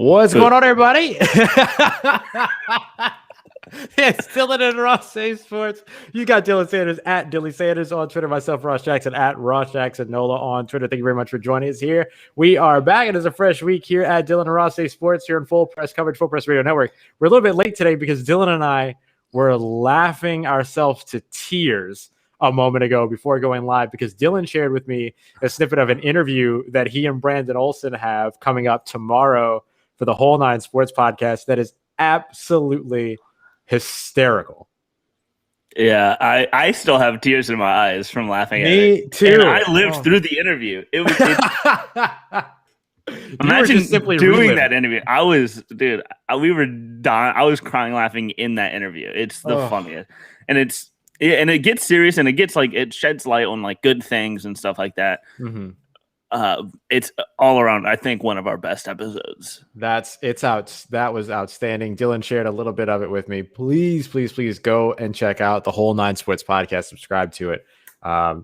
What's going on, everybody? It's Dylan and Ross Say Sports. You got Dylan Sanders at Dilly Sanders on Twitter, myself, Ross Jackson at Ross Jackson Nola on Twitter. Thank you very much for joining us here. We are back. It is a fresh week here at Dylan and Ross Say Sports here in full press coverage, Full Press Radio Network. We're a little bit late today because Dylan and I were laughing ourselves to tears a moment ago before going live because Dylan shared with me a snippet of an interview that he and Brandon Olson have coming up tomorrow for the Whole Nine Sports podcast that is absolutely hysterical. Yeah, I still have tears in my eyes from laughing at it. Me too. And I lived through the interview. Imagine simply doing that interview. We were dying. I was crying laughing in that interview. It's the funniest. And it gets serious and it sheds light on like good things and stuff like that. Mm-hmm. It's all around, I think, one of our best episodes. That was outstanding. Dylan shared a little bit of it with me. Please go and check out the Whole Nine Sports podcast. Subscribe to it.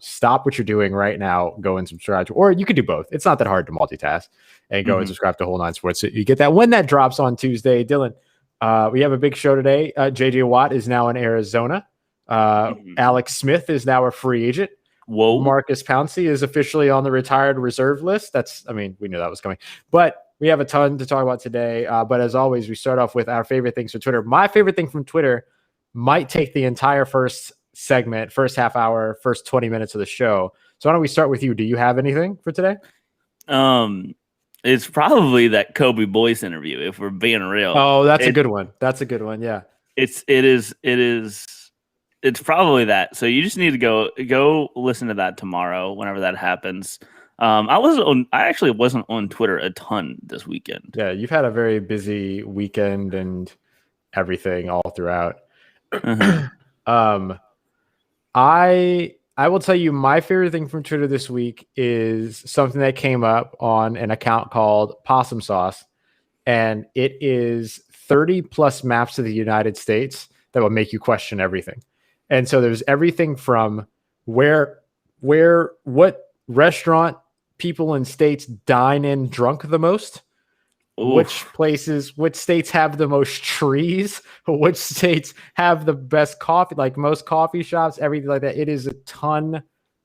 Stop what you're doing right now. Go and subscribe to, or you could do both. It's not that hard to multitask and go and subscribe to Whole Nine Sports. So you get that when that drops on Tuesday. Dylan, we have a big show today. JJ Watt is now in Arizona. Alex Smith is now a free agent. Whoa. Marcus Pouncey is officially on the retired we knew that was coming, but we have a ton to talk about today. But as always, we start off with our favorite things from Twitter. My favorite thing from Twitter might take the entire first segment, first half hour, first 20 minutes of the show. So why don't we start with you? Do you have anything for today? It's probably that Kobe Boyce interview, if we're being real. Oh, that's a good one. That's a good one. Yeah. It's probably that. So you just need to go listen to that tomorrow, whenever that happens. I actually wasn't on Twitter a ton this weekend. Yeah, you've had a very busy weekend and everything all throughout. I will tell you my favorite thing from Twitter this week is something that came up on an account called Possum Sauce, and it is 30 plus maps of the United States that will make you question everything. And so there's everything from what restaurant people in states dine in drunk the most, which states have the most trees, which states have the best coffee, like most coffee shops, everything like that. It is a ton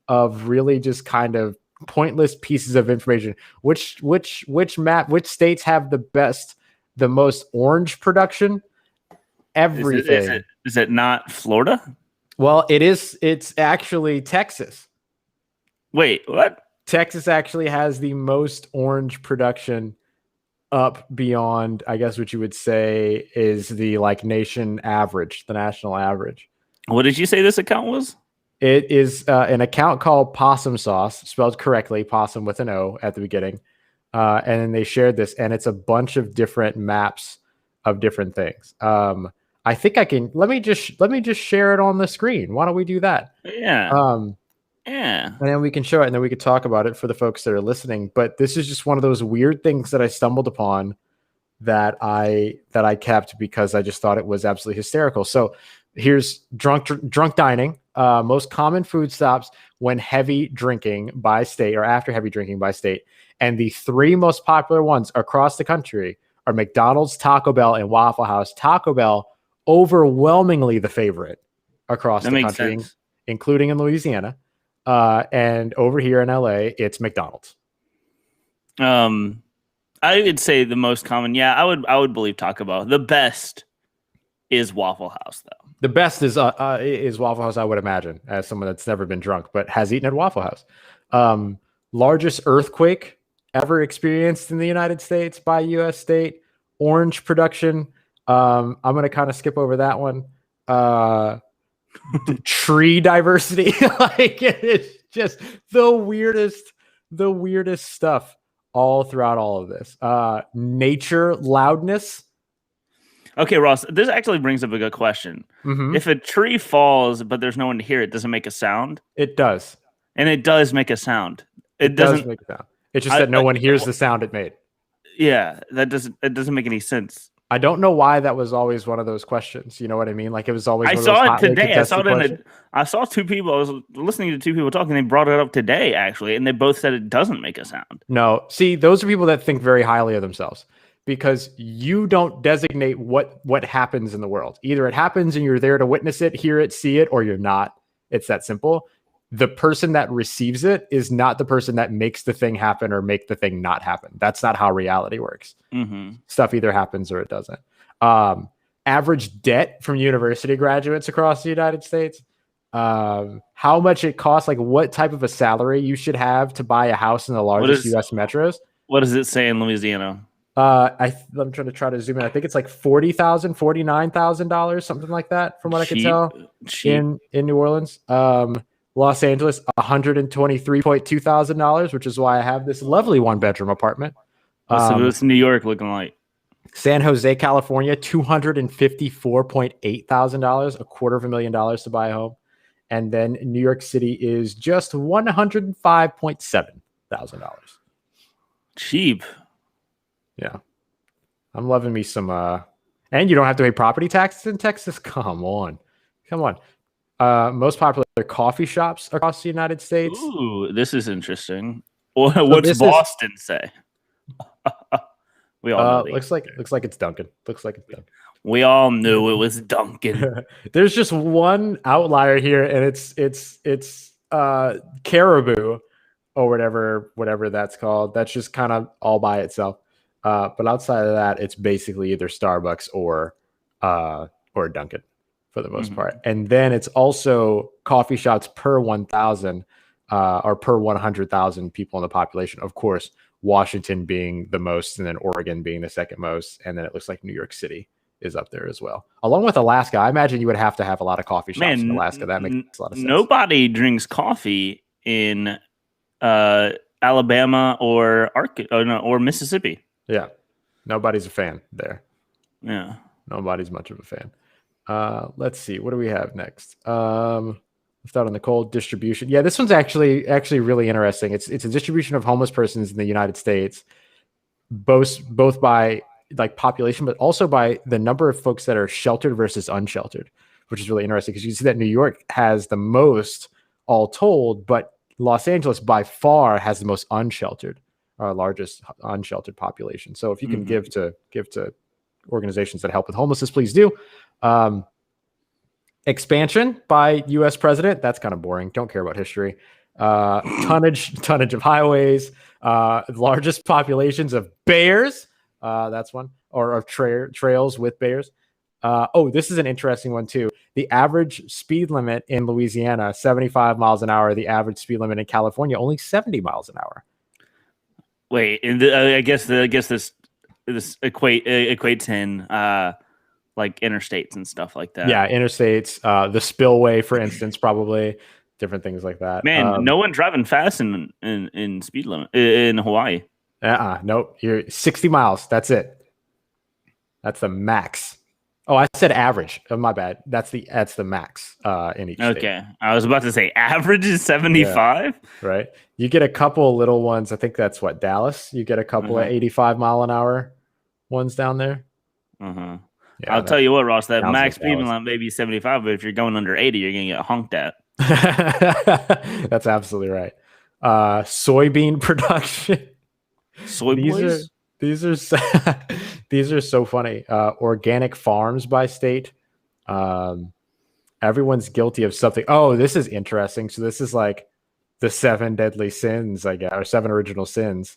of really just kind of pointless pieces of information. Which states have the most orange production? Everything. Is it not Florida? Well, it is. It's actually Texas. Wait, what? Texas actually has the most orange production up beyond, I guess, what you would say is the nation average, the national average. What did you say this account was? It is an account called Possum Sauce, spelled correctly, possum with an O at the beginning. And then they shared this, and it's a bunch of different maps of different things. I think I can. Let me just share it on the screen. Why don't we do that? Yeah. And then we can show it, and then we can talk about it for the folks that are listening. But this is just one of those weird things that I stumbled upon that I kept because I just thought it was absolutely hysterical. So here's drunk dining. Most common food stops when heavy drinking by state or after heavy drinking by state, and the three most popular ones across the country are McDonald's, Taco Bell, and Waffle House. Taco Bell overwhelmingly the favorite across the country, including in Louisiana. And over here in LA, it's McDonald's. I would say the most common. Yeah, I would believe Taco Bell. The best is Waffle House, though. The best is Waffle House, I would imagine, as someone that's never been drunk but has eaten at Waffle House. Largest earthquake ever experienced in the United States by U.S. state. Orange production. I'm going to kind of skip over that one. Tree diversity. It's just the weirdest stuff all throughout all of this. Nature loudness. Okay, Ross, this actually brings up a good question. Mm-hmm. If a tree falls, but there's no one to hear it, does it make a sound? It does. And it does make a sound. It doesn't make a sound. It's just that no one hears the sound it made. Yeah, it doesn't make any sense. I don't know why that was always one of those questions. You know what I mean? Like it was always. I saw it today. I saw two people. I was listening to two people talking. They brought it up today, actually, and they both said it doesn't make a sound. No, see, those are people that think very highly of themselves. because you don't designate what happens in the world. Either it happens and you're there to witness it, hear it, see it, or you're not. It's that simple. The person that receives it is not the person that makes the thing happen or make the thing not happen. That's not how reality works. Stuff either happens or it doesn't. Average debt from university graduates across the United States. How much it costs, like what type of a salary you should have to buy a house in the largest U.S. metros. What does it say in Louisiana? I'm trying to zoom in. I think it's like $40,000, $49,000, something like that, from what I can tell. In New Orleans. Los Angeles, $123,200, which is why I have this lovely 1-bedroom apartment. So what's New York looking like? San Jose, California, $254,800, $250,000 to buy a home. And then New York City is just $105,700. Cheap. Yeah. I'm loving me some and you don't have to pay property taxes in Texas. Come on. Most popular coffee shops across the United States. Ooh, this is interesting. What's Boston say? We all know. Looks like it's Dunkin'. We all knew it was Dunkin'. There's just one outlier here, and it's Caribou or whatever that's called. That's just kind of all by itself. But outside of that, it's basically either Starbucks or Dunkin' for the most part. And then it's also coffee shops per 1,000 or per 100,000 people in the population. Of course, Washington being the most, and then Oregon being the second most, and then it looks like New York City is up there as well, along with Alaska. I imagine you would have to have a lot of coffee shops in Alaska. That makes a lot of sense. Nobody drinks coffee in Alabama or Mississippi. Yeah, nobody's a fan there. Yeah, nobody's much of a fan. Let's see, what do we have next? Left out on the cold distribution. Yeah, this one's actually really interesting. It's a distribution of homeless persons in the United States, both by like population, but also by the number of folks that are sheltered versus unsheltered, which is really interesting because you see that New York has the most all told, but Los Angeles by far has the most unsheltered, largest unsheltered population. So if you can give to organizations that help with homelessness, please do. Expansion by U.S. president. That's kind of boring. Don't care about history. Tonnage of highways. Largest populations of bears. That's one. Or of trails with bears. This is an interesting one too. The average speed limit in Louisiana, 75 miles an hour. The average speed limit in California, only 70 miles an hour. Wait, I guess this equates in like interstates and stuff like that. Yeah, interstates, the spillway, for instance, probably different things like that. Man, no one driving fast in speed limit in Hawaii. Nope. You're 60 miles. That's it. That's the max. Oh, I said average. Oh, my bad. That's the max in each state. Okay. I was about to say average is 75. Yeah, right. You get a couple little ones. I think that's what, Dallas. You get a couple of 85 mile an hour ones down there. Yeah, I'll tell you what, Ross, that max speed limit may be 75, but if you're going under 80, you're going to get honked at. That's absolutely right. Soybean production. These are so funny. Organic farms by state. Everyone's guilty of something. Oh, this is interesting. So this is like the 7 deadly sins, I guess, or 7 original sins.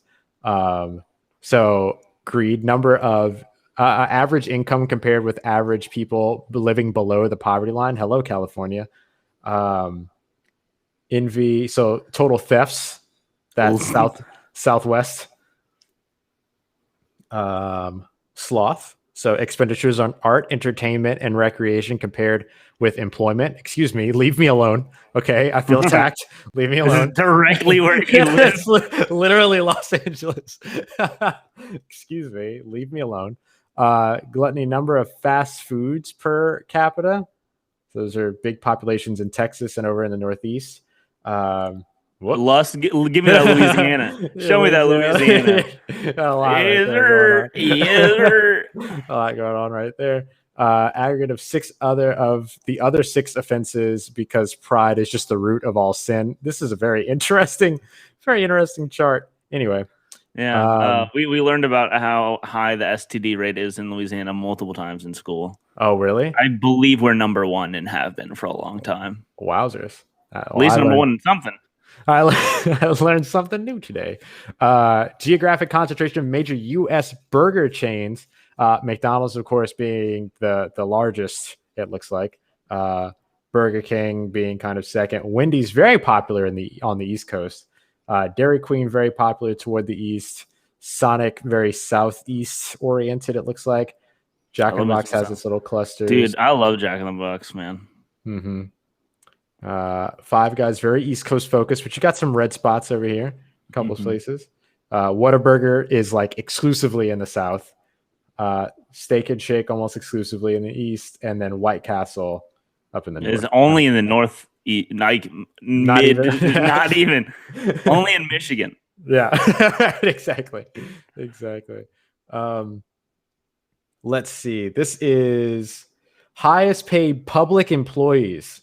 So greed, number of average income compared with average people living below the poverty line. Hello, California. Envy. So total thefts. That's Southwest. Sloth. So expenditures on art, entertainment, and recreation compared with employment. Excuse me, leave me alone. Okay, I feel attacked. Leave me alone. Directly where you live. Literally Los Angeles. Excuse me, leave me alone. Gluttony, number of fast foods per capita. Those are big populations in Texas and over in the Northeast. Give me that Louisiana. Show me that Louisiana. A lot going on right there. Aggregate of the other 6 offenses, because pride is just the root of all sin. This is a very interesting chart. Anyway, Yeah, we learned about how high the STD rate is in Louisiana multiple times in school. Oh, really? I believe we're number one and have been for a long time. Wowzers! At least number one in something. I learned something new today. Geographic concentration of major U.S. burger chains. McDonald's, of course, being the largest. It looks like. Burger King being kind of second. Wendy's very popular on the East Coast. Dairy Queen very popular toward the east. Sonic very southeast oriented. It looks like. Jack in the Box has its little clusters. Dude, I love Jack in the Box, man. Mm-hmm. Five Guys very East Coast focused, but you got some red spots over here, a couple of places. Whataburger is like exclusively in the South. Steak and Shake almost exclusively in the East, and then White Castle up in the North. Is only in the North, like not even only in Michigan. Yeah, exactly. Let's see. This is highest paid public employees.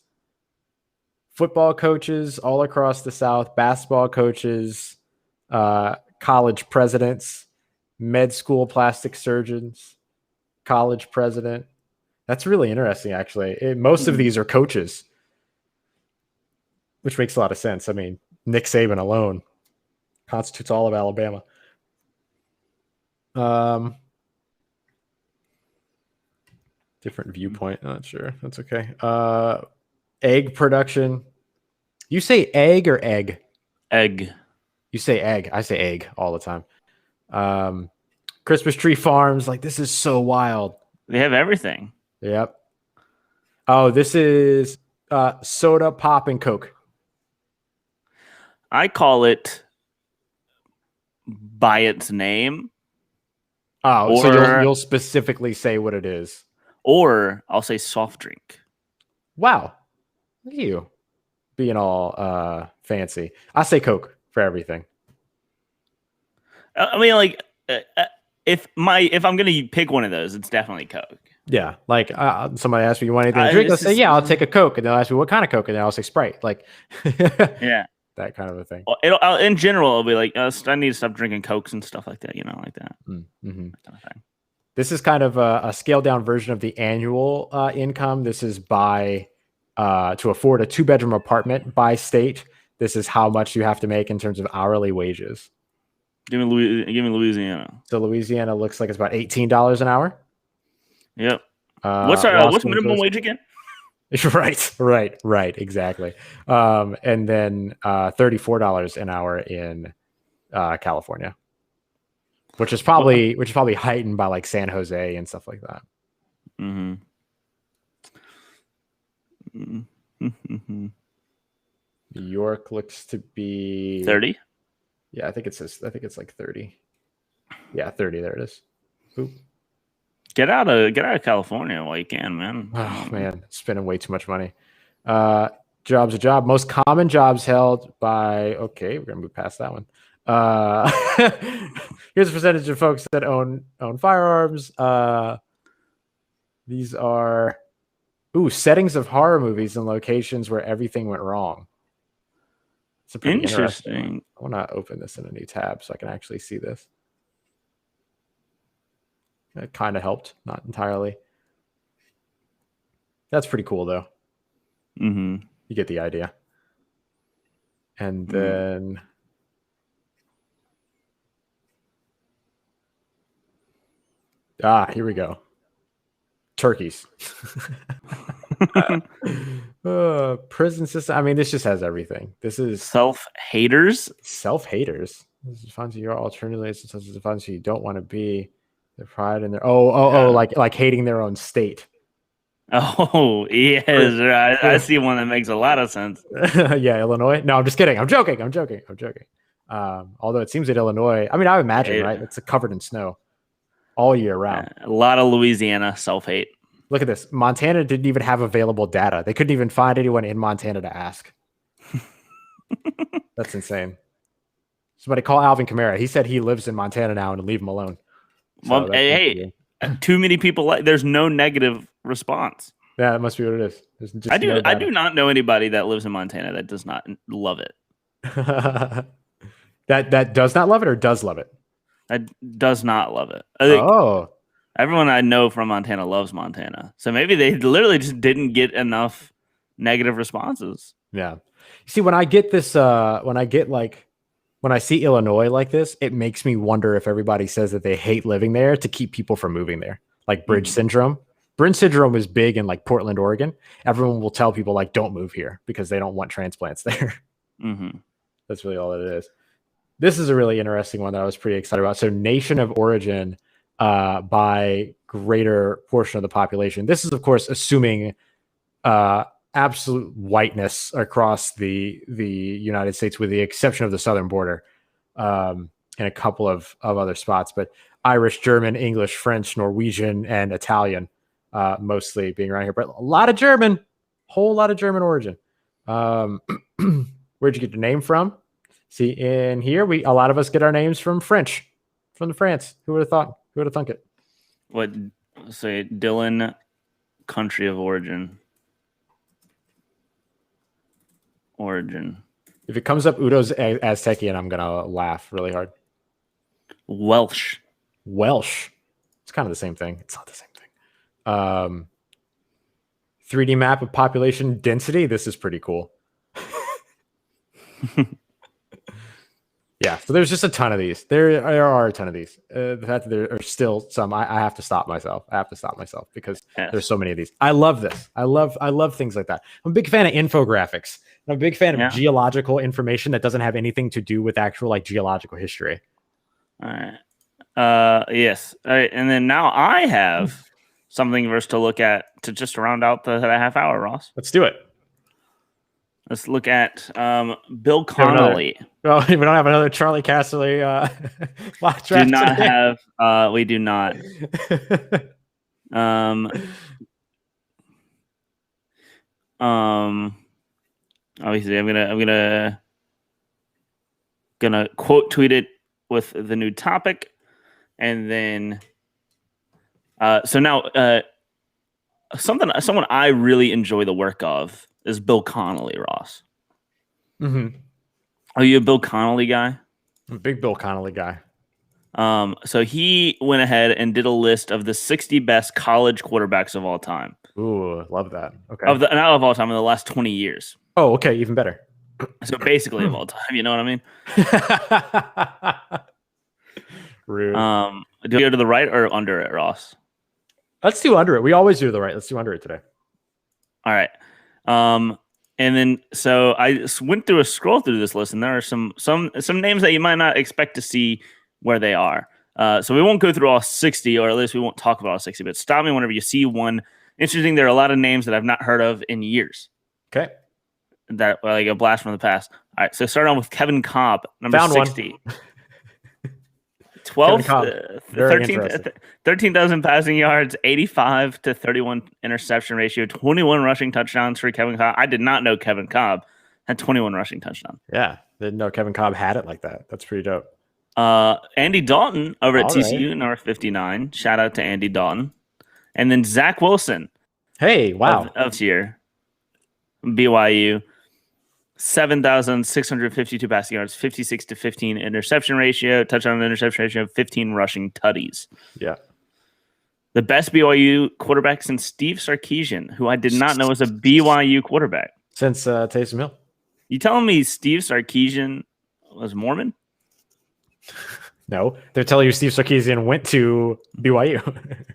Football coaches all across the South, basketball coaches, college presidents, med school plastic surgeons, college president. That's really interesting, actually. Most of these are coaches, which makes a lot of sense. I mean, Nick Saban alone constitutes all of Alabama. Different viewpoint. Not sure. That's okay. Egg production. You say egg or egg? Egg. You say egg. I say egg all the time. Christmas tree farms. Like, this is so wild. They have everything. Yep. Oh, this is soda, pop, and Coke. I call it by its name. Oh, so you'll specifically say what it is. Or I'll say soft drink. Wow. Look at you being all fancy. I say Coke for everything. I mean, like, if I'm going to pick one of those, it's definitely Coke. Yeah. Like, somebody asks me, you want anything to drink? I'll say, yeah, I'll take a Coke. And they'll ask me, what kind of Coke? And then I'll say Sprite. Like, yeah. That kind of a thing. In general, it'll be like, I need to stop drinking Cokes and stuff like that, like that. Mm-hmm. That kind of thing. This is kind of a scaled down version of the annual income. This is by to afford a 2-bedroom apartment by state. This is how much you have to make in terms of hourly wages. Give me Louisiana. So Louisiana looks like it's about $18 an hour. Yep. What's minimum wage again? Right. Exactly. And then $34 an hour in California. Which is probably heightened by like San Jose and stuff like that. Mm-hmm. New York looks to be 30. Yeah, I think it's like 30. Yeah, 30. There it is. Oop. Get out of California while you can, man. Oh man, spending way too much money. Job's a job. Most common jobs held by. Okay, we're gonna move past that one. Here's a percentage of folks that own firearms. These are settings of horror movies and locations where everything went wrong. It's a pretty interesting. I want to open this in a new tab so I can actually see this. It kind of helped, not entirely. That's pretty cool though. Mm-hmm. You get the idea. And then here we go. Turkeys. Prison system. I mean, this just has everything. This is self-haters. This is funds your alternatives. This is the funds you don't want to be. Their pride in their like hating their own state. Oh yes, right. I see one that makes a lot of sense. Yeah, Illinois. No, I'm just kidding. I'm joking. Although it seems that Illinois, I mean, I would imagine, right? It's covered in snow all year round. A lot of Louisiana self-hate. Look at this. Montana didn't even have available data. They couldn't even find anyone in Montana to ask. That's insane. Somebody call Alvin Kamara. He said he lives in Montana now and leave him alone. Well, hey, too many people. There's no negative response. Yeah, that must be what it is. I do not know anybody that lives in Montana that does not love it. that does not love it or does love it. does not love it. I think Oh. everyone I know from Montana loves Montana. So maybe they literally just didn't get enough negative responses. Yeah. See, when I get this, when I see Illinois like this, it makes me wonder if everybody says that they hate living there to keep people from moving there, like bridge syndrome. Bridge syndrome is big in like Portland, Oregon. Everyone will tell people like, don't move here because they don't want transplants there. That's really all it is. This is a really interesting one that I was pretty excited about. So nation of origin by greater portion of the population. This is, of course, assuming absolute whiteness across the United States, with the exception of the southern border, and a couple of other spots. But Irish, German, English, French, Norwegian, and Italian, mostly being around here. But a lot of German, whole lot of German origin. Where'd you get your name from? See, in here, a lot of us get our names from French, from the France. Who would have thought? Who would have thunk it? What say, Dylan, country of origin? Origin. If it comes up Udo's Aztecian, I'm gonna laugh really hard. Welsh. It's kind of the same thing. It's not the same thing. 3D map of population density. This is pretty cool. Yeah, so there's just a ton of these. There are a ton of these. The fact that there are still some, I have to stop myself. Because there's so many of these. I love this. I love things like that. I'm a big fan of infographics. I'm a big fan of geological information that doesn't have anything to do with actual like geological history. All right. Yes. All right. And then now I have something for us to look at to just round out the half hour, Ross. Let's do it. Let's look at Bill Connolly. Oh, we don't have another Charlie Casserly mock draft. We do not. Obviously, I'm gonna quote tweet it with the new topic, and then someone I really enjoy the work of is Bill Connolly, Ross. Mm-hmm. Are you a Bill Connolly guy? I'm a big Bill Connolly guy. So he went ahead and did a list of the 60 best college quarterbacks of all time. Ooh, love that. Okay. Not of all time, in the last 20 years. Oh, okay, even better. So basically of all time, you know what I mean? Rude. Do we go to the right or under it, Ross? Let's do under it. We always do the right. Let's do under it today. All right. And then so I went through a scroll through this list, and there are some names that you might not expect to see where they are. So we won't go through all 60, or at least we won't talk about all 60, but stop me whenever you see one interesting. There are a lot of names that I've not heard of in years. Okay. That like a blast from the past. All right. So start on with Kevin Cobb, number Found 60. 13,000 passing yards, 85 to 31 interception ratio, 21 rushing touchdowns for Kevin Cobb. I did not know Kevin Cobb had 21 rushing touchdowns. Yeah, didn't know Kevin Cobb had it like that. That's pretty dope. Andy Dalton over at TCU, number 59. Shout out to Andy Dalton. And then Zach Wilson. Hey, wow. Of year. BYU. 7,652 passing yards, 56 to 15 interception ratio, touchdown to interception ratio, 15 rushing tutties. Yeah. The best BYU quarterback since Steve Sarkisian, who I did not know was a BYU quarterback. Since Taysom Hill. You telling me Steve Sarkisian was Mormon? No, they're telling you Steve Sarkisian went to BYU.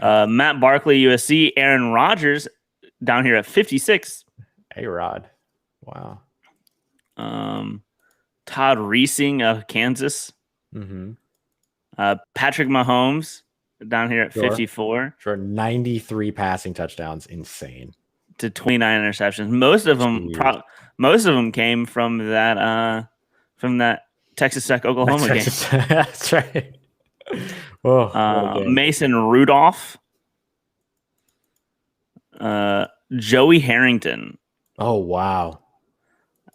Matt Barkley, USC. Aaron Rodgers down here at 56. A-Rod. Wow. Todd Reesing of Kansas. Mm-hmm. Patrick Mahomes down here at 54. Sure, 93 passing touchdowns. Insane. To 29 interceptions. Most of them came from that Texas Tech Oklahoma game. That's right. Oh, Mason Rudolph. Joey Harrington. Oh, wow.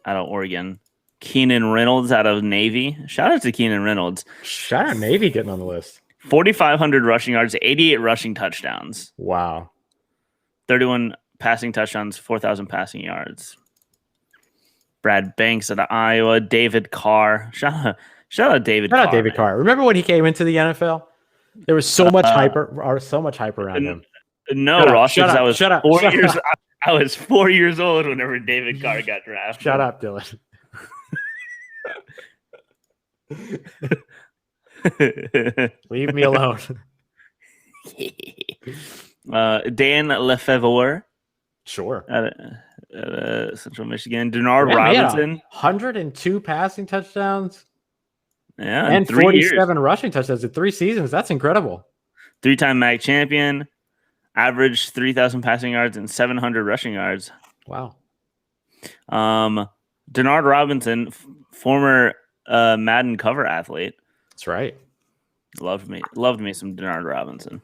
Out of Oregon. Keenan Reynolds out of Navy. Shout out to Keenan Reynolds. Shout out Navy getting on the list. 4,500 rushing yards, 88 rushing touchdowns. Wow. 31 passing touchdowns, 4,000 passing yards. Brad Banks out of Iowa. David Carr. Shout Shout out David Shout Carr. out David Carr. Remember when he came into the NFL? There was so much hype around him. No, Ross, because I was 4 years. I was 4 years old whenever David Carr got drafted. Shut up, Dylan. Leave me alone. Dan Lefevre. Sure. At Central Michigan. Denard Robinson. 102 passing touchdowns. Yeah. And 47 rushing touchdowns in 3 seasons. That's incredible. 3-time MAC champion. Averaged 3,000 passing yards and 700 rushing yards. Wow. Denard Robinson, former Madden cover athlete. That's right. Loved me some Denard Robinson.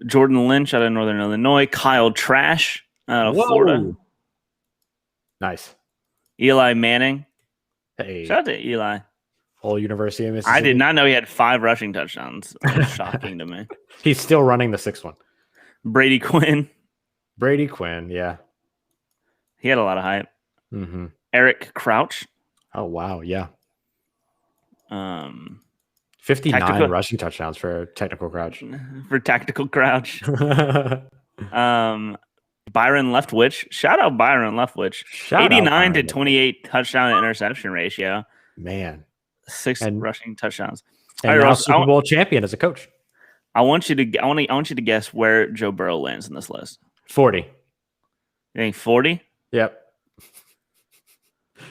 Jordan Lynch out of Northern Illinois. Kyle Trash out of Florida. Nice. Eli Manning. Hey. Shout out to Eli. Whole University of Mississippi. I did not know he had 5 rushing touchdowns. That was shocking to me. He's still running the 6th one. Brady Quinn, yeah. He had a lot of hype. Mm-hmm. Eric Crouch. Oh, wow, yeah. 59 rushing touchdowns for Technical Crouch. For Tactical Crouch. Byron Leftwich. Shout out Byron Leftwich. 89 to 28 touchdown to interception ratio. Man. 6 rushing touchdowns. And now Super Bowl champion as a coach. I want you to guess where Joe Burrow lands in this list. 40. You think 40? Yep.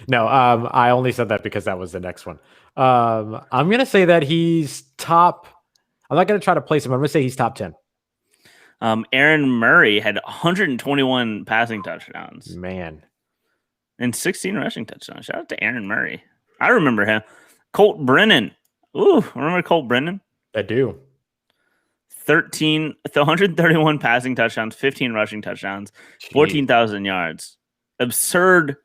No, I only said that because that was the next one. I'm gonna say that he's top. I'm not gonna try to place him. I'm gonna say he's top 10. Aaron Murray had 121 passing touchdowns. Man. And 16 rushing touchdowns. Shout out to Aaron Murray. I remember him. Colt Brennan. Ooh, remember Colt Brennan? I do. 131 passing touchdowns, 15 rushing touchdowns, 14,000 yards. Absurd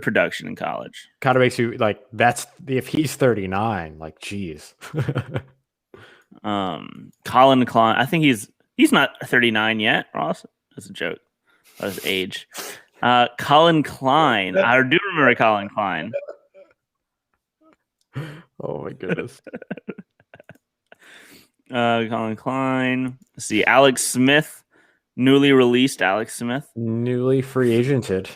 production in college. Kind of makes you like, that's if he's 39, like, geez. Colin Klein. I think he's not 39 yet, Ross. That's a joke. That's his age. Colin Klein. I do remember Colin Klein. Oh my goodness. Colin Klein. Let's see. Alex Smith. Newly released Alex Smith. Newly free agented.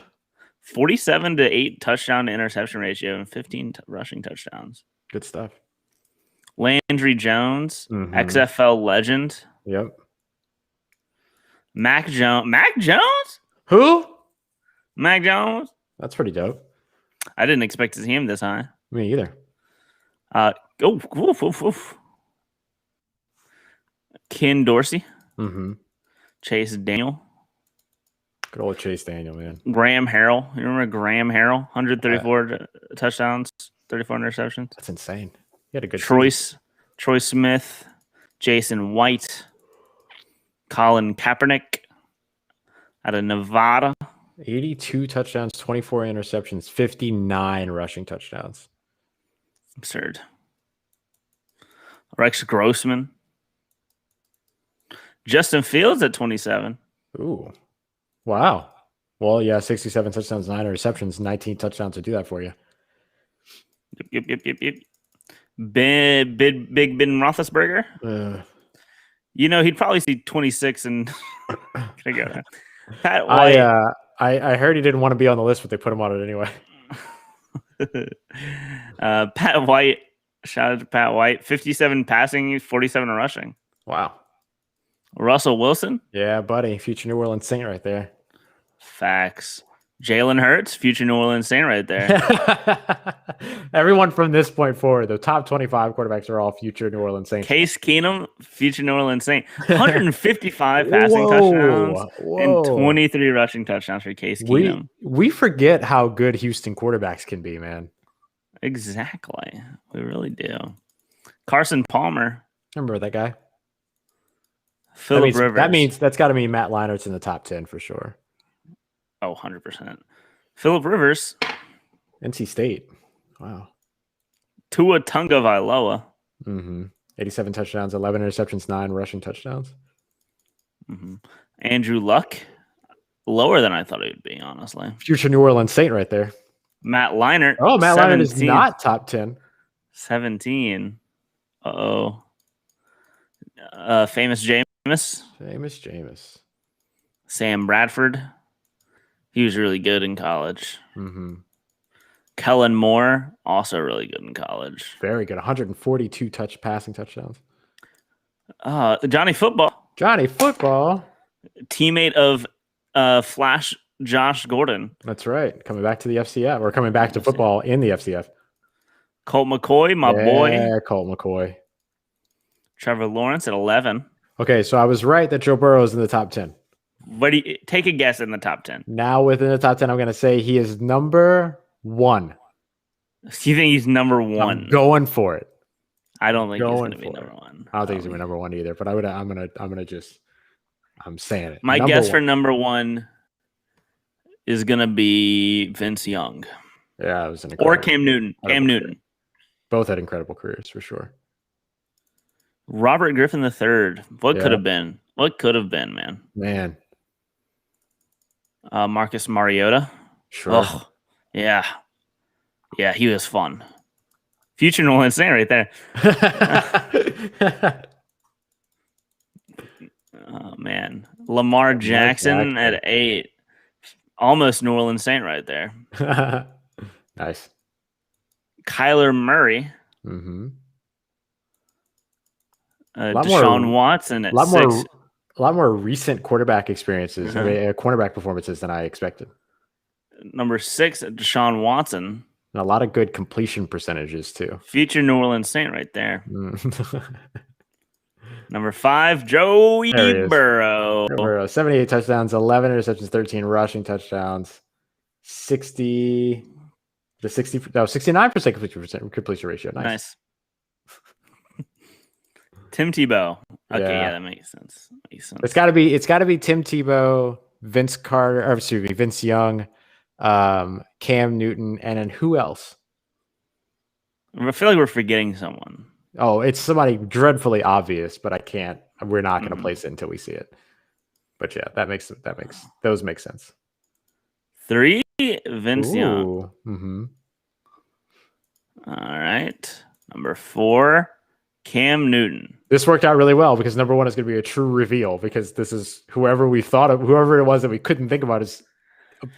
47 to 8 touchdown to interception ratio and 15 rushing touchdowns. Good stuff. Landry Jones. XFL legend. Yep. Mac Jones? Who? Mac Jones. That's pretty dope. I didn't expect to see him this high. Me either. Ken Dorsey. Mm-hmm. Chase Daniel. Good old Chase Daniel, man. Graham Harrell. You remember Graham Harrell? 134 touchdowns, 34 interceptions. That's insane. He had a good Troy Smith, Jason White, Colin Kaepernick out of Nevada. 82 touchdowns, 24 interceptions, 59 rushing touchdowns. Absurd. Rex Grossman. Justin Fields at 27. Ooh. Wow. Well, yeah, 67 touchdowns, 9 receptions, 19 touchdowns to do that for you. Yep. Big Ben Roethlisberger. He'd probably see 26 and can I go? Pat White. I heard he didn't want to be on the list, but they put him on it anyway. Pat White. Shout out to Pat White. 57 passing, 47 rushing. Wow. Russell Wilson. Yeah, buddy. Future New Orleans Saint right there. Facts. Jalen Hurts, future New Orleans Saint right there. Everyone from this point forward, the top 25 quarterbacks are all future New Orleans Saints. Case Keenum, future New Orleans Saint. 155 passing touchdowns and 23 rushing touchdowns for Case Keenum. We forget how good Houston quarterbacks can be, man. Exactly. We really do. Carson Palmer. Remember that guy? Phillip Rivers. That's got to mean Matt Leinert's in the top 10 for sure. Oh, 100%. Phillip Rivers. NC State. Wow. Tua Tagovailoa. 87 touchdowns, 11 interceptions, 9 rushing touchdowns. Andrew Luck. lower than I thought it would be, honestly. Future New Orleans Saint right there. Matt Leinart. Oh, Matt Leinart is not top 10. 17. Uh-oh. Famous Jameis. Famous Jameis. Sam Bradford. He was really good in college. Mm-hmm. Kellen Moore, also really good in college. Very good. 142 passing touchdowns. Johnny Football. Johnny Football. Teammate of Flash Josh Gordon. That's right. Coming back to the FCF, or coming back to football in the FCF. Colt McCoy, my boy. Yeah, Colt McCoy. Trevor Lawrence at 11. Okay, so I was right that Joe Burrow is in the top 10. What do you take a guess in the top 10? Now within the top 10, I'm going to say he is number 1. You think he's number 1? I'm going for it. I don't think he's going to be number 1. I don't think he's going to be number 1 either, but I'm saying it. My guess for number 1 is going to be Vince Young. Yeah, it was or Cam Newton. Cam Newton. Both had incredible careers for sure. Robert Griffin III. What could have been? What could have been, man? Man. Marcus Mariota. Sure. Oh, yeah. Yeah, he was fun. Future New Orleans Saint right there. Oh, man. Lamar Jackson at 8. Almost New Orleans Saint right there. Nice. Kyler Murray. Mm-hmm. Deshaun Watson at 6. A lot more recent quarterback experiences, cornerback performances than I expected. Number 6, Deshaun Watson. And a lot of good completion percentages, too. Future New Orleans Saint right there. Number 5, Joey Burrow. 78 touchdowns, 11 interceptions, 13 rushing touchdowns, 69% completion ratio. Nice. Tim Tebow. Okay, yeah, that makes sense. It's got to be Tim Tebow, Vince Young, Cam Newton, and then who else? I feel like we're forgetting someone. Oh, it's somebody dreadfully obvious, but we're not going to place it until we see it. But yeah, those make sense. 3, Vince Young. Mm-hmm. All right. Number 4, Cam Newton. This worked out really well because number 1 is going to be a true reveal because this is whoever it was that we couldn't think about is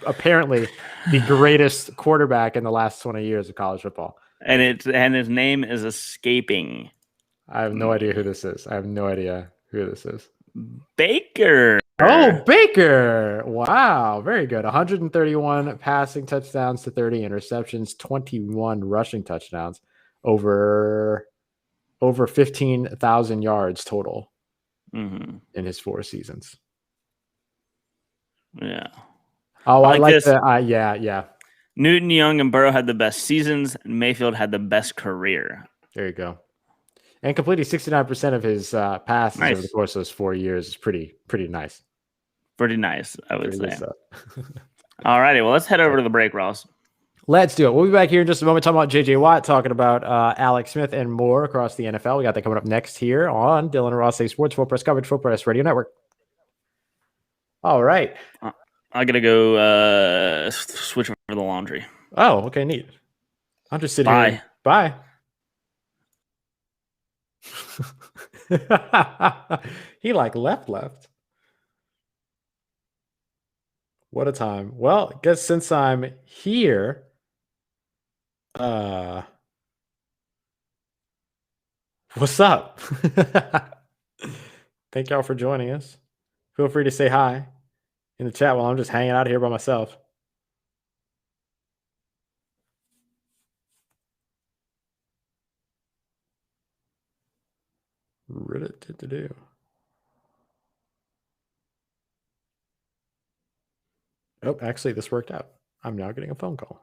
apparently the greatest quarterback in the last 20 years of college football. And his name is escaping. I have no idea who this is. Baker. Oh, Baker. Wow. Very good. 131 passing touchdowns to 30 interceptions, 21 rushing touchdowns, over 15,000 yards total in his 4 seasons. Yeah. Oh, I like that. Yeah. Newton, Young, and Burrow had the best seasons, and Mayfield had the best career. There you go. And completing 69% of his passes over the course of those 4 years is pretty nice. Pretty nice, I would say. All righty, well, let's head over to the break, Ross. Let's do it. We'll be back here in just a moment talking about J.J. Watt, talking about Alex Smith and more across the NFL. We got that coming up next here on Dylan and Ross Say Sports, Full Press Coverage, Full Press Radio Network. All right. I got to go switch over the laundry. Oh, okay, neat. I'm just sitting here. Bye. He left. What a time. Well, I guess since I'm here, what's up? Thank y'all for joining us. Feel free to say hi in the chat while I'm just hanging out here by myself. Do. Oh, actually, this worked out. I'm now getting a phone call.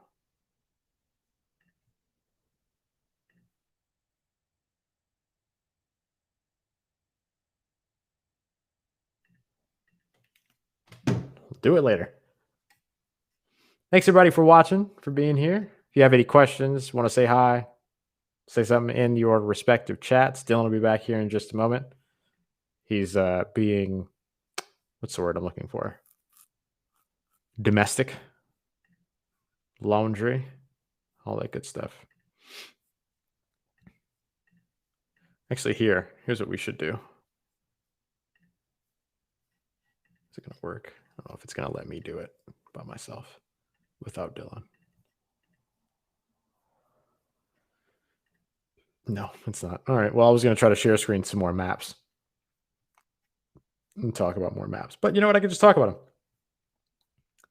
Do it later. Thanks, everybody, for watching, for being here. If you have any questions, want to say hi, say something in your respective chats. Dylan will be back here in just a moment. He's being, what's the word I'm looking for? domestic, laundry, all that good stuff. Actually, here's what we should do. Is it going to work? I don't know if it's going to let me do it by myself without Dylan. No, it's not. All right. Well, I was going to try to share screen some more maps and talk about more maps. But you know what? I can just talk about them.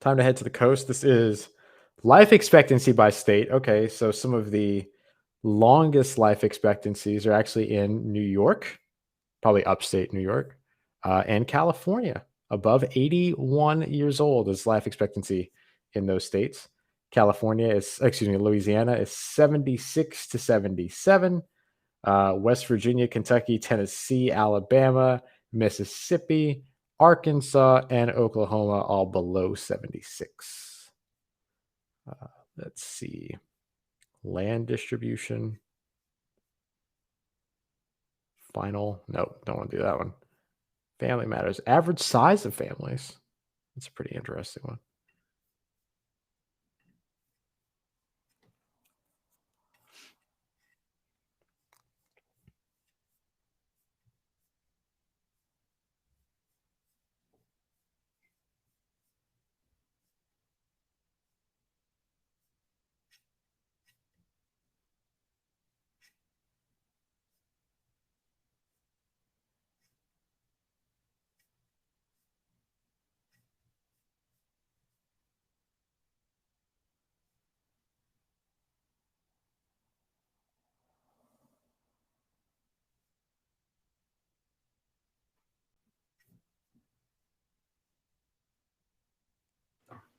Time to head to the coast. This is life expectancy by state. Okay, so some of the longest life expectancies are actually in New York, probably upstate New York, and California. Above 81 years old is life expectancy in those states. Louisiana is 76 to 77. West Virginia, Kentucky, Tennessee, Alabama, Mississippi, Arkansas, and Oklahoma all below 76. Let's see. Land distribution. Final. Nope, don't want to do that one. Family matters. Average size of families. That's a pretty interesting one.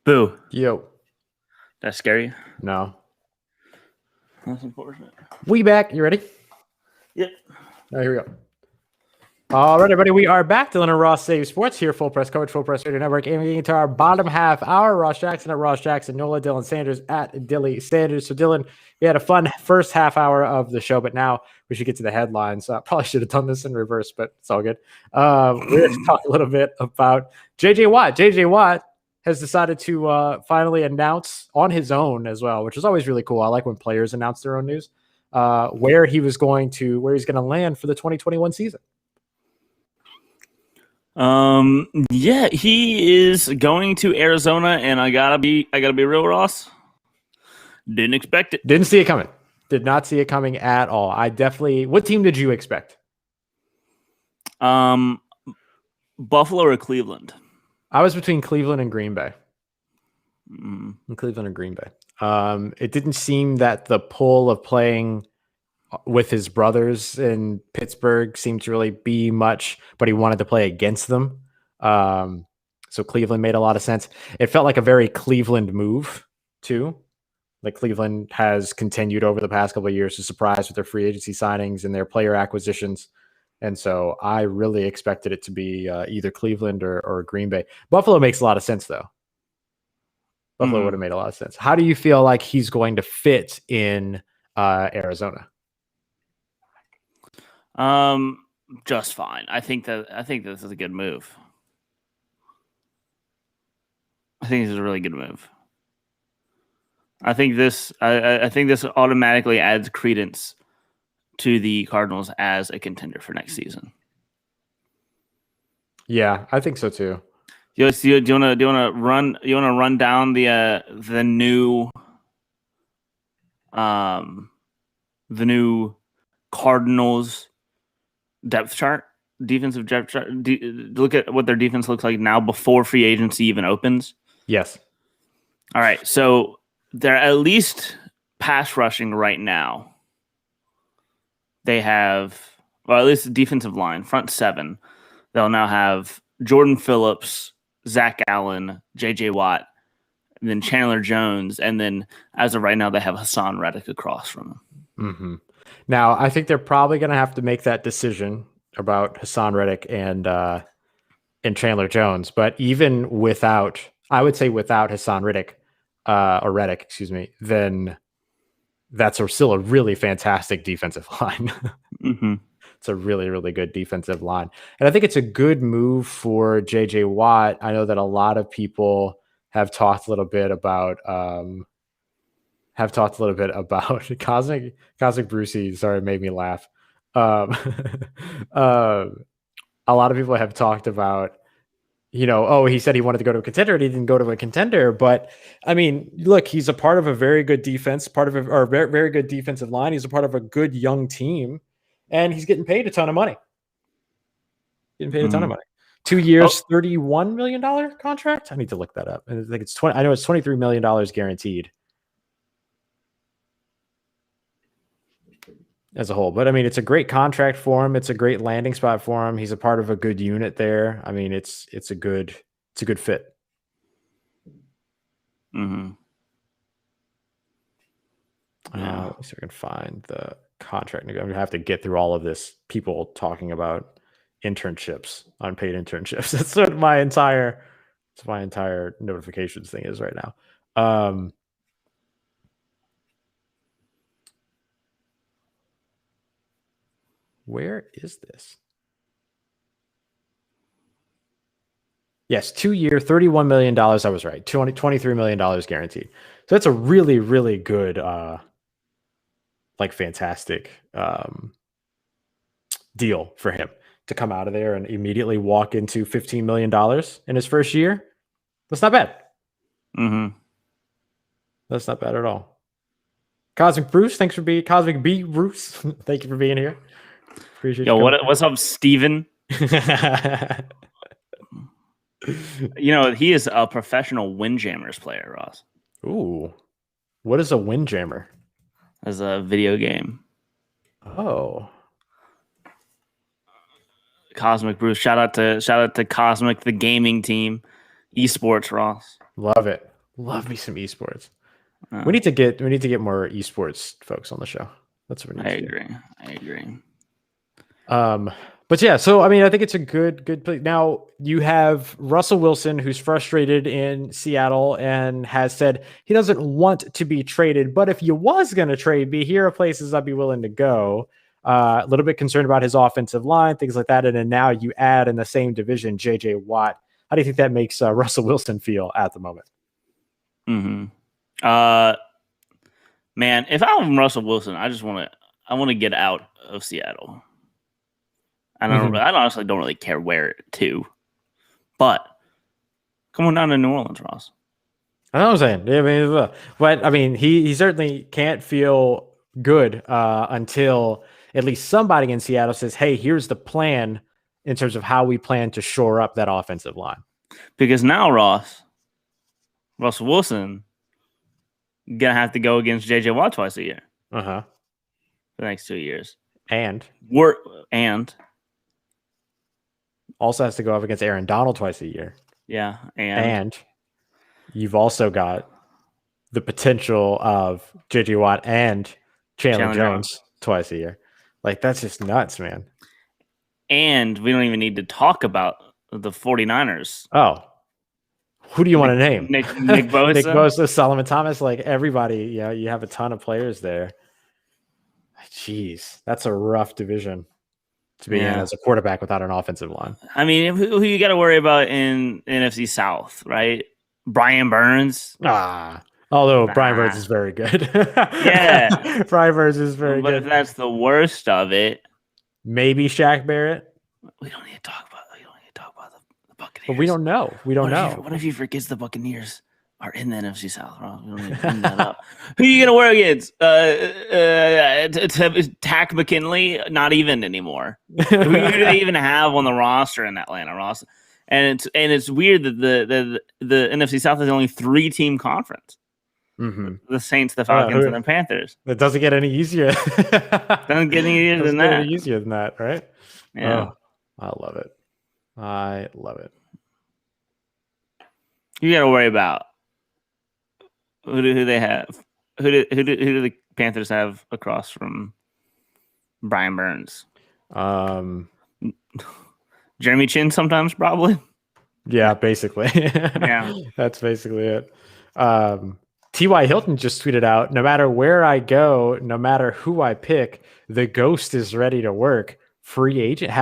Boo. Yo. That's scary. No. That's unfortunate. We back. You ready? Yep. All right, here we go. All right, everybody, we are back. Dylan and Ross Save Sports here, full press coverage, full press radio network, aiming into our bottom half hour. Ross Jackson at Ross Jackson, Nola, Dylan Sanders at Dilly Sanders. So, Dylan, we had a fun first half hour of the show, but now we should get to the headlines. Probably should have done this in reverse, but it's all good. We're going to talk a little bit about J.J. Watt. J.J. Watt has decided to finally announce on his own as well, which is always really cool. I like when players announce their own news, where he's going to land for the 2021 season. Yeah, he is going to Arizona, and I gotta be real, Ross. Didn't expect it. Didn't see it coming. Did not see it coming at all. What team did you expect? Buffalo or Cleveland? I was between Cleveland and Green Bay. Cleveland and Green Bay. It didn't seem that the pull of playing with his brothers in Pittsburgh seemed to really be much, but he wanted to play against them. So Cleveland made a lot of sense. It felt like a very Cleveland move too. Like Cleveland has continued over the past couple of years to surprise with their free agency signings and their player acquisitions. And so I really expected it to be either Cleveland or Green Bay. Buffalo makes a lot of sense though. Buffalo would have made a lot of sense. How do you feel like he's going to fit in Arizona? Just fine. I think this is a good move. I think this is a really good move. I think this automatically adds credence to the Cardinals as a contender for next season. Yeah, I think so too. Do you want to run down the new Cardinals defensive depth chart? Look at what their defense looks like now before free agency even opens. Yes. All right, so they're at least pass rushing right now. They have, well, at least the defensive line, front seven. They'll now have Jordan Phillips, Zach Allen, J.J. Watt, and then Chandler Jones. And then as of right now, they have Hassan Reddick across from them. Mm-hmm. Now, I think they're probably going to have to make that decision about Hassan Reddick and Chandler Jones. But even without Hassan Reddick, then that's still a really fantastic defensive line. Mm-hmm. It's a really, really good defensive line. And I think it's a good move for J.J. Watt. I know that a lot of people have talked a little bit about Cosmic Brucey. Sorry, it made me laugh. A lot of people have talked about, he said he wanted to go to a contender and he didn't go to a contender. But I mean, look, he's a part of a very good defense, or very, very good defensive line. He's a part of a good young team, and he's getting paid a ton of money. 2 years, $31 million contract. I need to look that up. I think it's I know it's $23 million guaranteed as a whole. But I mean, it's a great contract for him. It's a great landing spot for him. He's a part of a good unit there. I mean, it's a good fit. Mm-hmm. Let me see if I can find the contract. I'm gonna have to get through all of this. People talking about internships, unpaid internships. That's what my entire notifications thing is right now. Where is this? Yes, 2 year, $31 million. I was right. $23 million guaranteed. So that's a really, really good, fantastic deal for him to come out of there and immediately walk into $15 million in his first year. That's not bad. Mm-hmm. That's not bad at all. Cosmic Bruce, thanks for being Cosmic B Bruce. Thank you for being here. Appreciate you. What's up, Steven? He is a professional Windjammers player, Ross. Ooh. What is a Windjammer? As a video game. Oh. Cosmic Bruce. Shout out to Cosmic, the gaming team. Esports, Ross. Love it. Love me some esports. We need to get more esports folks on the show. That's what we need to do. I agree. But yeah, so I mean, I think it's a good play. Now you have Russell Wilson, who's frustrated in Seattle and has said he doesn't want to be traded, but if you was going to trade me, here are places I'd be willing to go. A little bit concerned about his offensive line, things like that. And then now you add in the same division, JJ Watt. How do you think that makes Russell Wilson feel at the moment? Mm-hmm. Man, if I'm Russell Wilson, I want to get out of Seattle. I honestly don't really care where to, but come on down to New Orleans, Ross. I know what I'm saying. But I mean, he certainly can't feel good until at least somebody in Seattle says, "Hey, here's the plan in terms of how we plan to shore up that offensive line." Because now, Russell Wilson gonna have to go against JJ Watt twice a year. For the next 2 years, and also has to go up against Aaron Donald twice a year. Yeah, and you've also got the potential of JJ Watt and Chandler Jones twice a year. Like, that's just nuts, man. And we don't even need to talk about the 49ers. Oh. Who do you want to name? Nick Bosa? Nick Bosa, Solomon Thomas, like everybody, you have a ton of players there. Jeez, that's a rough division to be in as a quarterback without an offensive line. I mean, who you got to worry about in NFC South, right? Brian Burns. Although Brian Burns is very good. Yeah. Brian Burns is very good. But if that's the worst of it. Maybe Shaq Barrett. We don't need to talk about the Buccaneers. But we don't know. What if he forgets the Buccaneers are in the NFC South? We don't need to bring that up. Who are you going to work against? Tack McKinley? Not even anymore. Who do they even have on the roster in Atlanta, Ross? And it's weird that the NFC South is only 3-team conference. Mm-hmm. The Saints, the Falcons, and the Panthers. It doesn't get any easier. Doesn't get any easier than that. Any easier than that, right? Yeah, I love it. I love it. You got to worry about who they have. Who do the Panthers have across from Brian Burns? Jeremy Chin sometimes, probably. Yeah, basically. Yeah, that's basically it. T.Y. Hilton just tweeted out, "No matter where I go, no matter who I pick, the ghost is ready to work. Free agent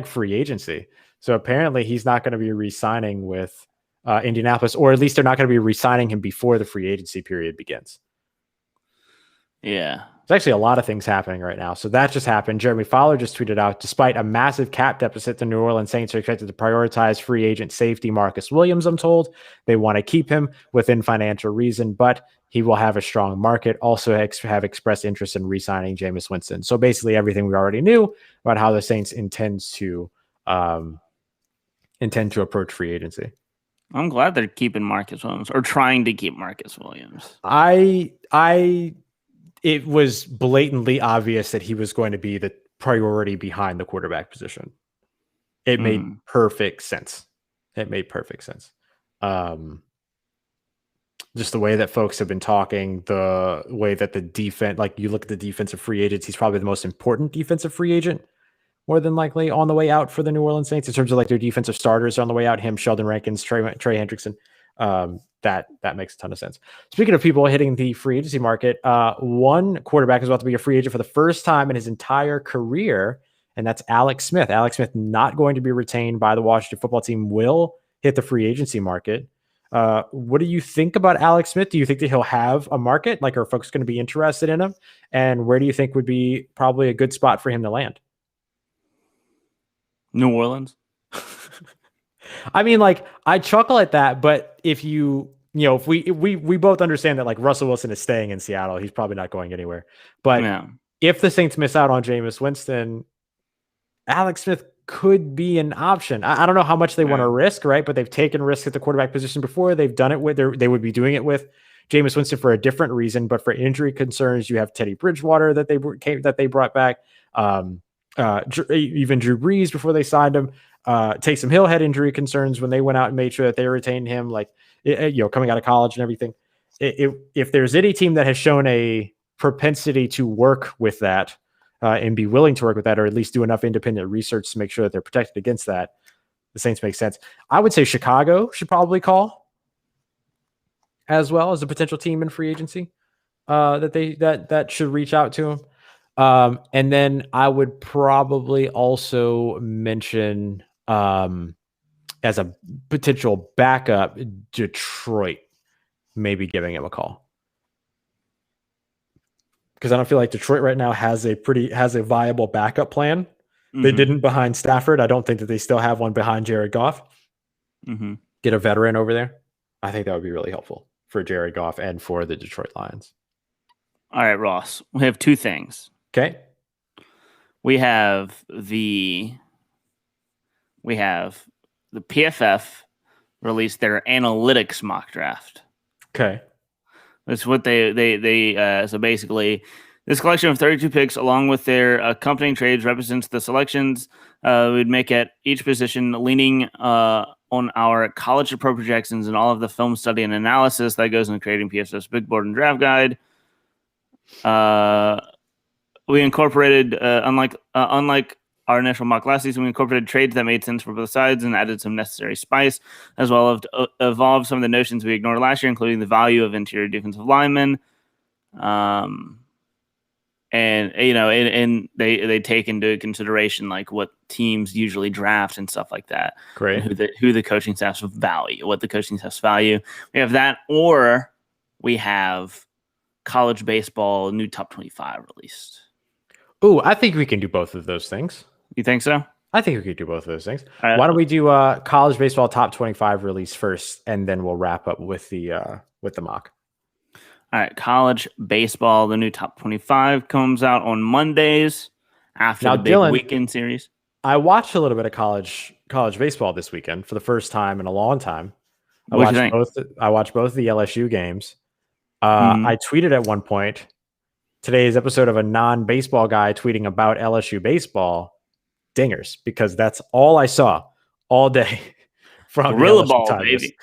#free agency." So apparently he's not going to be re-signing with Indianapolis, or at least they're not going to be re-signing him before the free agency period begins. Yeah. There's actually a lot of things happening right now. So that just happened. Jeremy Fowler just tweeted out, despite a massive cap deficit, the New Orleans Saints are expected to prioritize free agent safety Marcus Williams, I'm told. They want to keep him within financial reason, but he will have a strong market. Also have expressed interest in re-signing Jameis Winston. So basically everything we already knew about how the Saints intend to approach free agency. I'm glad they're keeping Marcus Williams, or trying to keep Marcus Williams. It was blatantly obvious that he was going to be the priority behind the quarterback position. It made perfect sense. Just the way that folks have been talking, the way that the defense, like you look at the defensive free agents, he's probably the most important defensive free agent, more than likely on the way out for the New Orleans Saints in terms of like their defensive starters on the way out. Him, Sheldon Rankins, Trey Hendrickson. That makes a ton of sense. Speaking of people hitting the free agency market, one quarterback is about to be a free agent for the first time in his entire career, and that's Alex Smith. Alex Smith, not going to be retained by the Washington football team, will hit the free agency market. What do you think about Alex Smith? Do you think that he'll have a market? Like, are folks going to be interested in him? And where do you think would be probably a good spot for him to land? New Orleans. I mean, like, I chuckle at that, but if if we both understand that like Russell Wilson is staying in Seattle, he's probably not going anywhere. But if the Saints miss out on Jameis Winston, Alex Smith could be an option. I don't know how much they want to risk, right? But they've taken risks at the quarterback position before. They've done it with they would be doing it with Jameis Winston for a different reason, but for injury concerns, you have Teddy Bridgewater that they brought back, even Drew Brees before they signed him. Taysom Hill had injury concerns when they went out and made sure that they retained him, coming out of college and everything. If there's any team that has shown a propensity to work with that and be willing to work with that, or at least do enough independent research to make sure that they're protected against that, the Saints make sense. I would say Chicago should probably call as well as a potential team in free agency that should reach out to him. And then I would probably also mention as a potential backup, Detroit maybe giving him a call. Because I don't feel like Detroit right now has a viable backup plan. Mm-hmm. They didn't behind Stafford. I don't think that they still have one behind Jared Goff. Mm-hmm. Get a veteran over there. I think that would be really helpful for Jared Goff and for the Detroit Lions. All right, Ross. We have two things. Okay. We have the PFF released their analytics mock draft. Okay. That's what so basically this collection of 32 picks along with their accompanying trades represents the selections we'd make at each position, leaning on our college pro projections and all of the film study and analysis that goes into creating PFF's big board and draft guide. We incorporated, unlike our initial mock last season, we incorporated trades that made sense for both sides and added some necessary spice, as well as evolved some of the notions we ignored last year, including the value of interior defensive linemen. And they take into consideration like what teams usually draft and stuff like that. Great. Who the coaching staffs value, what the coaching staffs value. We have that, or we have college baseball new top 25 released. Ooh, I think we can do both of those things. You think so? I think we could do both of those things. Why don't we do college baseball top 25 release first, and then we'll wrap up with the mock. All right, college baseball, the new top 25 comes out on Mondays after the big Dylan, weekend series. I watched a little bit of college baseball this weekend for the first time in a long time. I watched both the LSU games. I tweeted at one point today's episode of a non-baseball guy tweeting about LSU baseball dingers, because that's all I saw all day from Gorilla Ball, baby.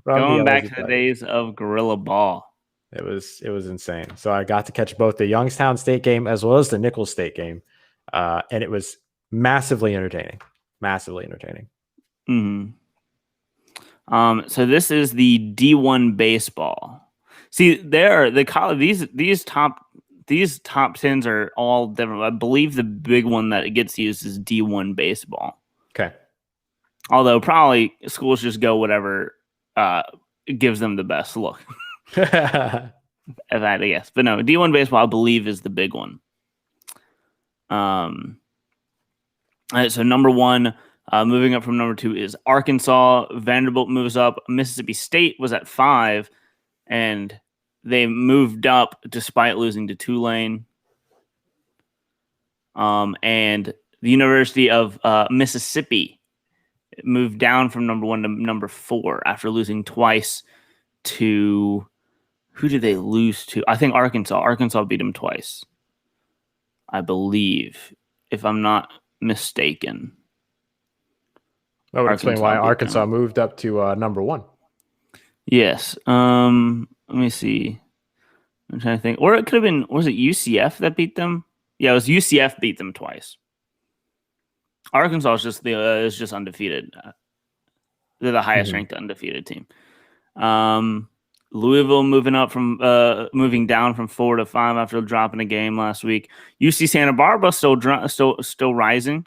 Going back to the days of Gorilla Ball. It was insane. So I got to catch both the Youngstown State game as well as the Nicholls State game. And it was massively entertaining. Mm-hmm. So this is the D1 baseball. See, these top 10s are all different. I believe the big one that gets used is D1 baseball. Okay. Although probably schools just go whatever gives them the best look. If I had to guess. But no, D1 baseball, I believe, is the big one. All right, so number 1, moving up from number 2 is Arkansas. Vanderbilt moves up. Mississippi State was at 5, and they moved up despite losing to Tulane. And the University of Mississippi moved down from number 1 to number 4 after losing twice to... Who did they lose to? I think Arkansas. Arkansas beat them twice, I believe, if I'm not mistaken. That would explain why Arkansas moved up to number 1. Yes. Let me see. I'm trying to think. Or it could have been, was it UCF that beat them? Yeah, it was UCF beat them twice. Arkansas is just undefeated. They're the highest ranked undefeated team. Louisville moving down from 4 to 5 after dropping a game last week. UC Santa Barbara still rising.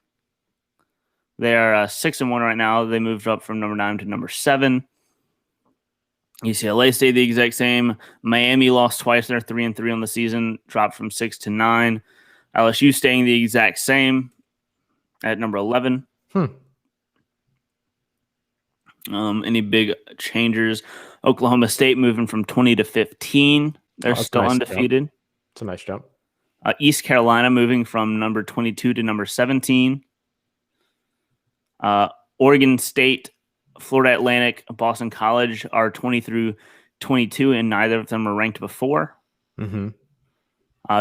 They are 6-1 right now. They moved up from number 9 to number 7. UCLA stayed the exact same. Miami lost twice. They're 3-3 on the season, dropped from 6 to 9. LSU staying the exact same at number 11. Any big changers? Oklahoma State moving from 20 to 15. They're still undefeated. It's a nice jump. East Carolina moving from number 22 to number 17. Oregon State, Florida Atlantic, Boston College are 20 through 22, and neither of them are ranked before.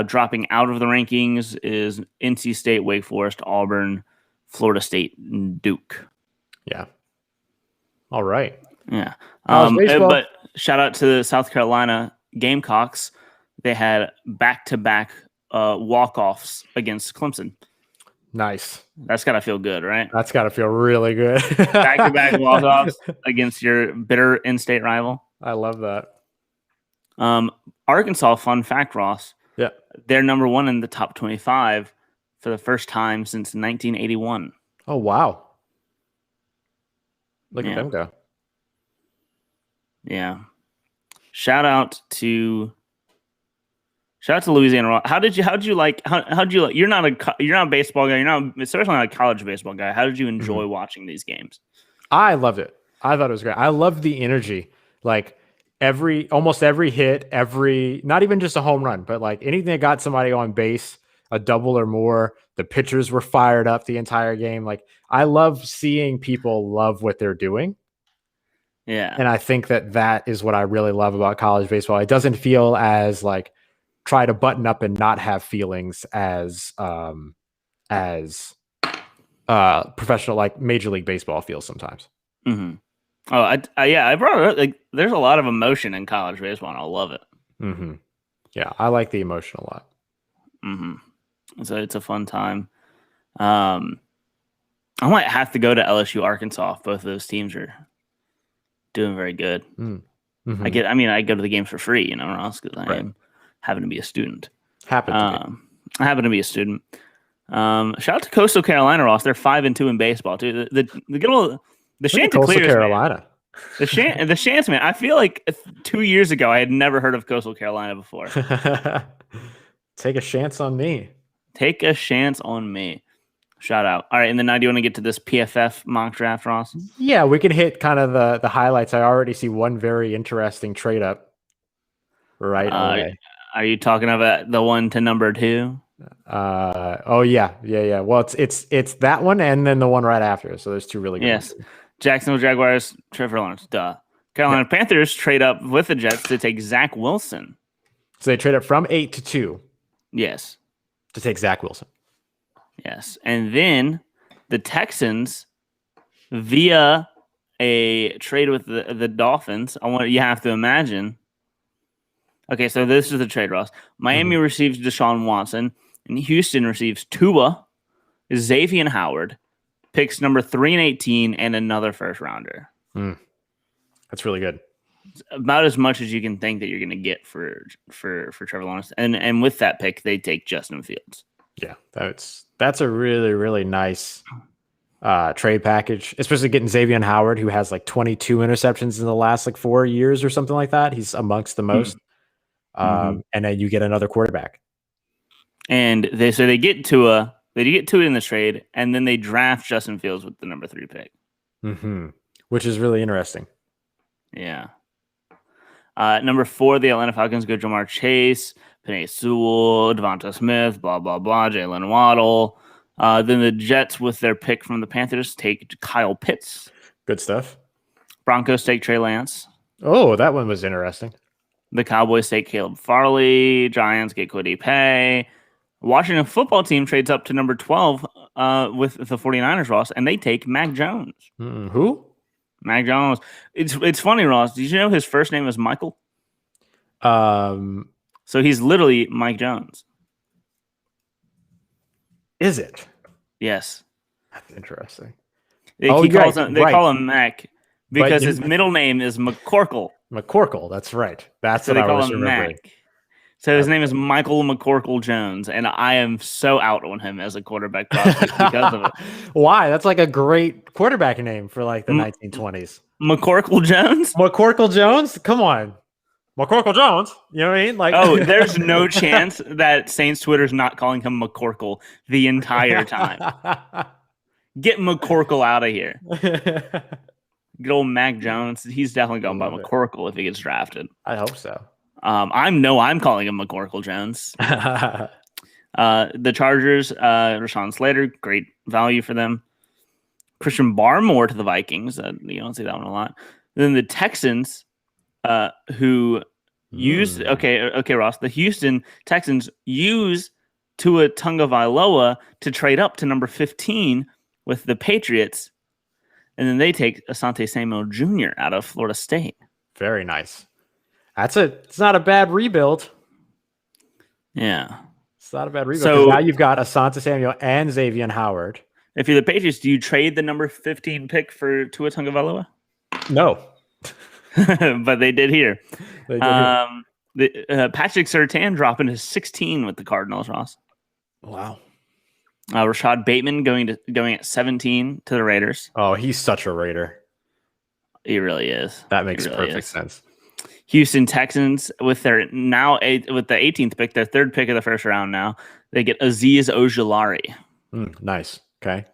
Dropping out of the rankings is NC State, Wake Forest, Auburn, Florida State, and Duke. Yeah. All right. Yeah. But shout out to the South Carolina Gamecocks. They had back-to-back walk-offs against Clemson. Nice. That's got to feel good, right? That's got to feel really good. Back-to-back walk-offs against your bitter in-state rival. I love that. Arkansas, fun fact, Ross. Yeah. They're number 1 in the top 25 for the first time since 1981. Oh, wow. Look at them go. Yeah. Shout out to Louisiana. How did you like you're not a baseball guy, especially not a college baseball guy. How did you enjoy watching these games? I loved it. I thought it was great. I loved the energy. Like almost every hit, not even just a home run, but like anything that got somebody on base, a double or more, the pitchers were fired up the entire game. Like I love seeing people love what they're doing. Yeah. And I think that is what I really love about college baseball. It doesn't feel as like try to button up and not have feelings as professional, like Major League Baseball feels sometimes. Oh, I brought it up. Like, there's a lot of emotion in college baseball, and I love it. Yeah, I like the emotion a lot. So it's a fun time. I might have to go to LSU, Arkansas. Both of those teams are doing very good. I go to the games for free, Ross, because I am having to be a student. I happen to be a student. Shout out to Coastal Carolina, Ross. They're 5-2 in baseball too. The good old Chanticleers, Carolina. Man. The Chants, man. I feel like 2 years ago I had never heard of Coastal Carolina before. Take a chance on me. Take a chance on me. Shout out. All right, and then now do you want to get to this PFF mock draft, Ross? Yeah, we can hit kind of the highlights. I already see one very interesting trade up right away. Are you talking about the one to number 2? Oh yeah. Well, it's that one and then the one right after. So there's 2 really good ones. Jacksonville Jaguars, Trevor Lawrence. Duh. Carolina Panthers trade up with the Jets to take Zach Wilson. So they trade up from 8 to 2. Yes. To take Zach Wilson. Yes. And then the Texans, via a trade with the Dolphins, you have to imagine. Okay, so this is the trade, Ross. Miami receives Deshaun Watson, and Houston receives Tua, Xavier Howard, picks number 3 and 18, and another first rounder. That's really good. It's about as much as you can think that you're going to get for Trevor Lawrence. And with that pick, they take Justin Fields. Yeah, that's a really, really nice trade package, especially getting Xavier Howard, who has like 22 interceptions in the last like 4 years or something like that. He's amongst the most. And then you get another quarterback. And they get Tua in the trade, and then they draft Justin Fields with the number 3 pick. Which is really interesting. Yeah. Number 4, the Atlanta Falcons go Jamar Chase, Penei Sewell, Devonta Smith, blah, blah, blah, Jalen Waddle. Then the Jets, with their pick from the Panthers, take Kyle Pitts. Good stuff. Broncos take Trey Lance. Oh, that one was interesting. The Cowboys take Caleb Farley. Giants get Kwity Paye. Washington football team trades up to number 12 with the 49ers, Ross, and they take Mac Jones. Who? Mac Jones. It's funny, Ross. Did you know his first name is Michael? So he's literally Mike Jones. Is it? Yes. That's interesting. They call him Mac because his middle name is McCorkle. McCorkle, that's right. That's so what I was remembering. Mac. So his name is Michael McCorkle Jones, and I am so out on him as a quarterback prospect because of it. Why? That's like a great quarterback name for like the 1920s. McCorkle Jones? McCorkle Jones? Come on. McCorkle Jones? You know what I mean? Like, oh, there's no chance that Saints Twitter's not calling him McCorkle the entire time. Get McCorkle out of here. Good old Mac Jones. He's definitely going by McCorkle if he gets drafted. I hope so. I'm calling him McCorkle Jones. The Chargers, Rashawn Slater, great value for them. Christian Barmore to the Vikings. You don't see that one a lot. Then the Texans, who use Ross. The Houston Texans use Tua Tagovailoa to trade up to number 15 with the Patriots, and then they take Asante Samuel Jr. out of Florida State. Very nice. It's not a bad rebuild. Yeah. It's not a bad rebuild. So now you've got Asante Samuel and Xavier Howard. If you're the Patriots, do you trade the number 15 pick for Tua Tagovailoa? No. But they did here. Patrick Surtain dropping to 16 with the Cardinals, Ross. Wow. Rashad Bateman going at 17 to the Raiders. Oh, he's such a Raider. He really is. That makes perfect sense. Houston Texans with the 18th pick, their third pick of the first round now, they get Azeez Ojulari. Nice. Okay.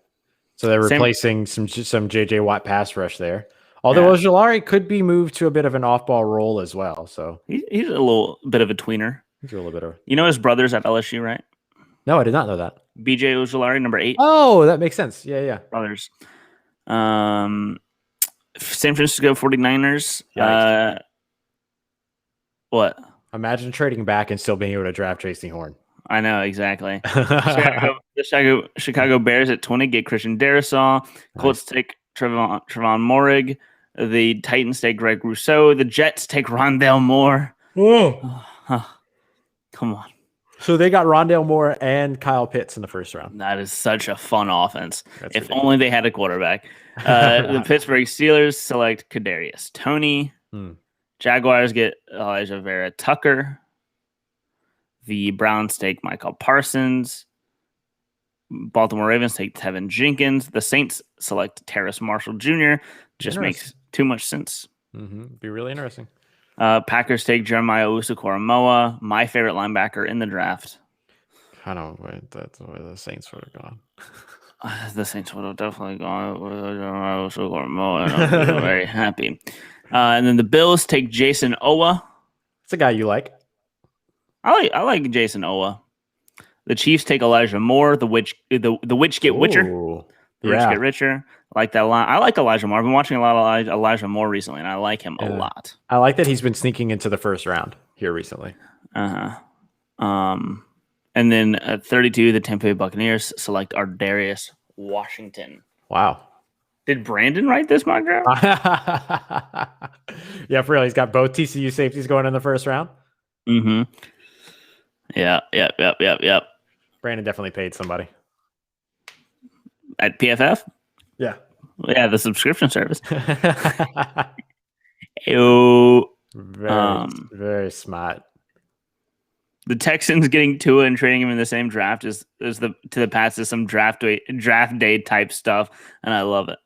So they're replacing some JJ Watt pass rush there. Although Ojulari could be moved to a bit of an off-ball role as well. So he's a little bit of a tweener. He's a little bit of. You know his brother's at LSU, right? No, I did not know that. BJ Ojulari, number 8. Oh, that makes sense. Yeah. Brothers. San Francisco 49ers. What? Imagine trading back and still being able to draft Tracy Horn. I know, exactly. Chicago Bears at 20 get Christian Darrisaw. Colts take Trevon Moehrig. The Titans take Greg Rousseau. The Jets take Rondale Moore. Come on. So they got Rondale Moore and Kyle Pitts in the first round. That is such a fun offense. That's ridiculous. Only they had a quarterback. The Pittsburgh Steelers select Kadarius Toney. Jaguars get Elijah Vera Tucker. The Browns take Michael Parsons. Baltimore Ravens take Tevin Jenkins. The Saints select Terrace Marshall Jr. Just makes too much sense. Be really interesting. Packers take Jeremiah Owusu-Koramoah, my favorite linebacker in the draft. I don't know. That's where the Saints would have gone. The Saints would have definitely gone with Jeremiah Owusu-Koramoah, and I'm very happy. And then the Bills take Jason Owa. It's a guy you like. I like Jason Owa. The Chiefs take Elijah Moore. The witch get witcher. The rich get richer. I like that line. I like Elijah Moore. I've been watching a lot of Elijah Moore recently, and I like him a lot. I like that he's been sneaking into the first round here recently. And then at 32, the Tampa Bay Buccaneers select Ardarius Washington. Wow. Did Brandon write this mock draft? Yeah, for real. He's got both TCU safeties going in the first round. Yep. Brandon definitely paid somebody. At PFF? Yeah. Yeah, the subscription service. Very smart. The Texans getting Tua and trading him in the same draft is to the Pats is some draft day type stuff, and I love it.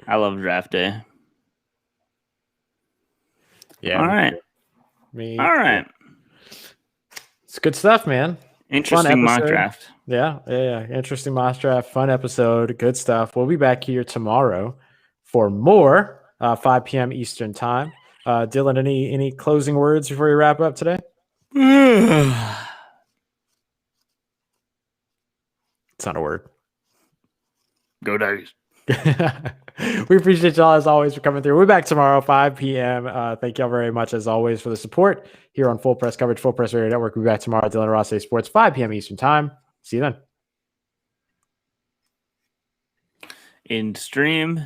I love draft day. Yeah. All right. All right. It's good stuff, man. Interesting mock draft. Yeah. Interesting mock draft. Fun episode. Good stuff. We'll be back here tomorrow for more 5 p.m. Eastern time. Dylan, any closing words before we wrap up today? It's not a word. Go Daggies. We appreciate y'all as always for coming through. We'll be back tomorrow, 5 p.m. Thank y'all very much as always for the support here on Full Press Coverage, Full Press Radio Network. We'll be back tomorrow, Dylan Rossi Sports, 5 p.m. Eastern time. See you then. In stream